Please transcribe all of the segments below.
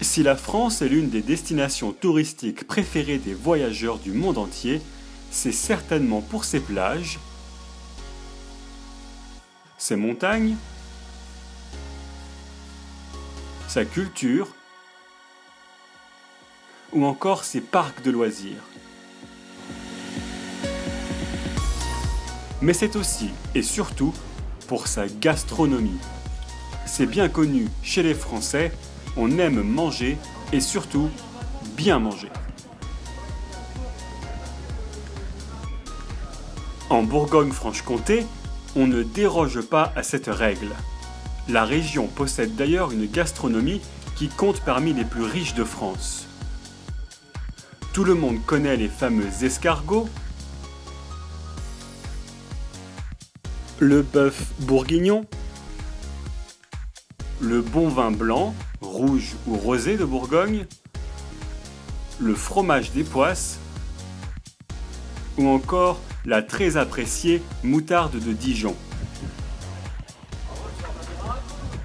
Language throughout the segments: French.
Si la France est l'une des destinations touristiques préférées des voyageurs du monde entier, c'est certainement pour ses plages, ses montagnes, sa culture ou encore ses parcs de loisirs. Mais c'est aussi et surtout pour sa gastronomie. C'est bien connu chez les Français, on aime manger et surtout bien manger. En Bourgogne-Franche-Comté, on ne déroge pas à cette règle. La région possède d'ailleurs une gastronomie qui compte parmi les plus riches de France. Tout le monde connaît les fameux escargots, le bœuf bourguignon, le bon vin blanc, rouge ou rosé de Bourgogne, le fromage des Poisses ou encore la très appréciée moutarde de Dijon.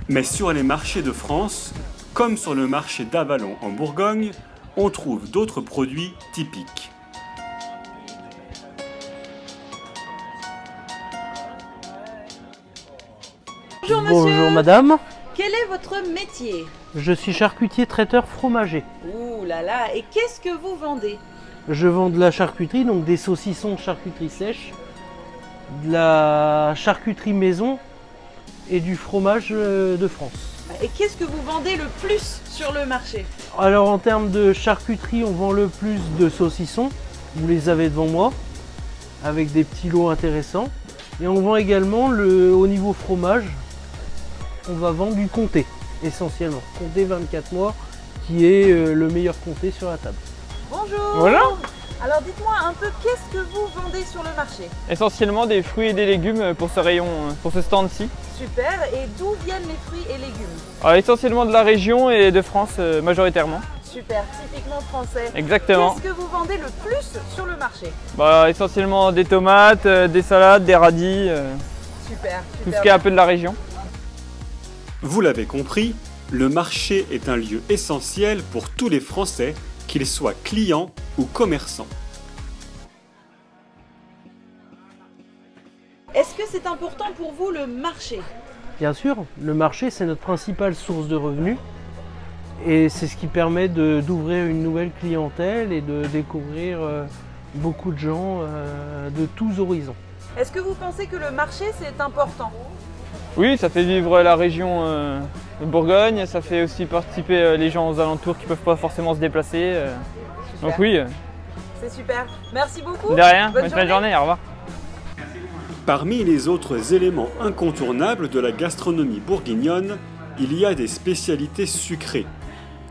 Mais sur les marchés de France, comme sur le marché d'Avallon en Bourgogne, on trouve d'autres produits typiques. Bonjour monsieur. Bonjour madame, Quel est votre métier? je suis charcutier traiteur fromager. Ouh là là, et qu'est-ce que vous vendez? Je vends de la charcuterie, donc des saucissons de charcuterie sèche, de la charcuterie maison et du fromage de France. Et qu'est-ce que vous vendez le plus sur le marché? Alors en termes de charcuterie, on vend le plus de saucissons, vous les avez devant moi, avec des petits lots intéressants. Et on vend également au niveau fromage, on va vendre du comté essentiellement. Comté 24 mois qui est le meilleur comté sur la table. Bonjour. Voilà. Alors dites-moi un peu, qu'est-ce que vous vendez sur le marché? Essentiellement des fruits et des légumes pour ce rayon, pour ce stand-ci. Super, et d'où viennent les fruits et légumes? Alors, essentiellement de la région et de France majoritairement. Super, typiquement français. Exactement. Qu'est-ce que vous vendez le plus sur le marché? Essentiellement des tomates, des salades, des radis, Super, tout ce qui est un peu de la région. Vous l'avez compris, le marché est un lieu essentiel pour tous les Français, qu'ils soient clients ou commerçants. Est-ce que c'est important pour vous le marché? Bien sûr, le marché c'est notre principale source de revenus et c'est ce qui permet d'ouvrir une nouvelle clientèle et de découvrir beaucoup de gens de tous horizons. Est-ce que vous pensez que le marché c'est important? Oui, ça fait vivre la région de Bourgogne, ça fait aussi participer les gens aux alentours qui ne peuvent pas forcément se déplacer. Donc oui, C'est super. Merci beaucoup. de rien, Bonne bonne journée, au revoir. Parmi les autres éléments incontournables de la gastronomie bourguignonne, il y a des spécialités sucrées,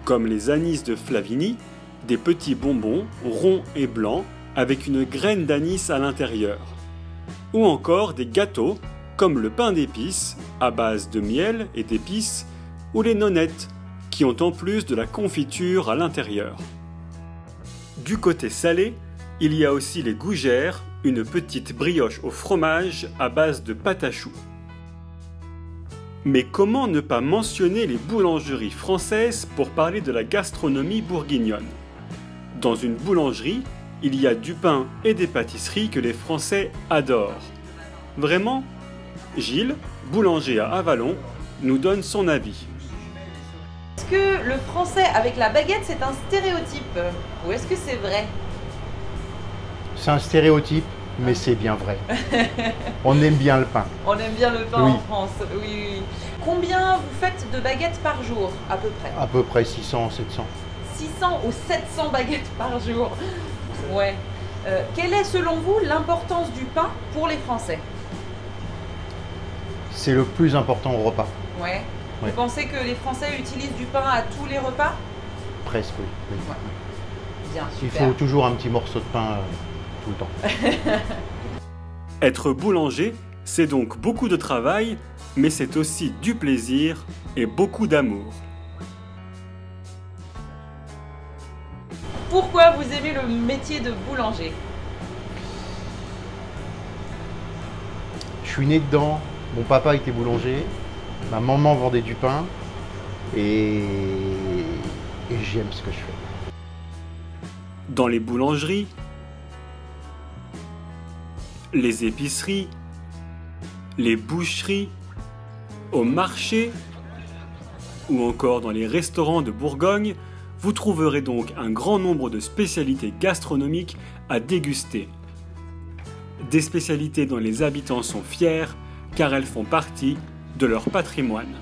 comme les anis de Flavigny, des petits bonbons ronds et blancs avec une graine d'anis à l'intérieur, ou encore des gâteaux comme le pain d'épices à base de miel et d'épices, ou les nonnettes qui ont en plus de la confiture à l'intérieur. Du côté salé, il y a aussi les gougères, une petite brioche au fromage à base de pâte à choux. Mais comment ne pas mentionner les boulangeries françaises pour parler de la gastronomie bourguignonne? Dans une boulangerie, il y a du pain et des pâtisseries que les Français adorent. Vraiment? Gilles, boulanger à Avallon, nous donne son avis. Est-ce que le français avec la baguette c'est un stéréotype? Ou est-ce que c'est vrai? C'est un stéréotype, mais c'est bien vrai. On aime bien le pain. On aime bien le pain Oui. en France, oui, oui. Combien vous faites de baguettes par jour, à peu près? À peu près 600, 700. 600 ou 700 baguettes par jour. Ouais. Quelle est selon vous l'importance du pain pour les Français? C'est le plus important au repas. Ouais. Ouais. Vous pensez que les Français utilisent du pain à tous les repas? Presque, oui. Oui. Bien, Il super. faut toujours un petit morceau de pain tout le temps. Être boulanger, c'est donc beaucoup de travail, mais c'est aussi du plaisir et beaucoup d'amour. Pourquoi vous aimez le métier de boulanger? Je suis né dedans. Mon papa était boulanger. Ma maman vendait du pain. Et et j'aime ce que je fais. Dans les boulangeries, les épiceries, les boucheries, au marché ou encore dans les restaurants de Bourgogne, vous trouverez donc un grand nombre de spécialités gastronomiques à déguster. Des spécialités dont les habitants sont fiers car elles font partie de leur patrimoine.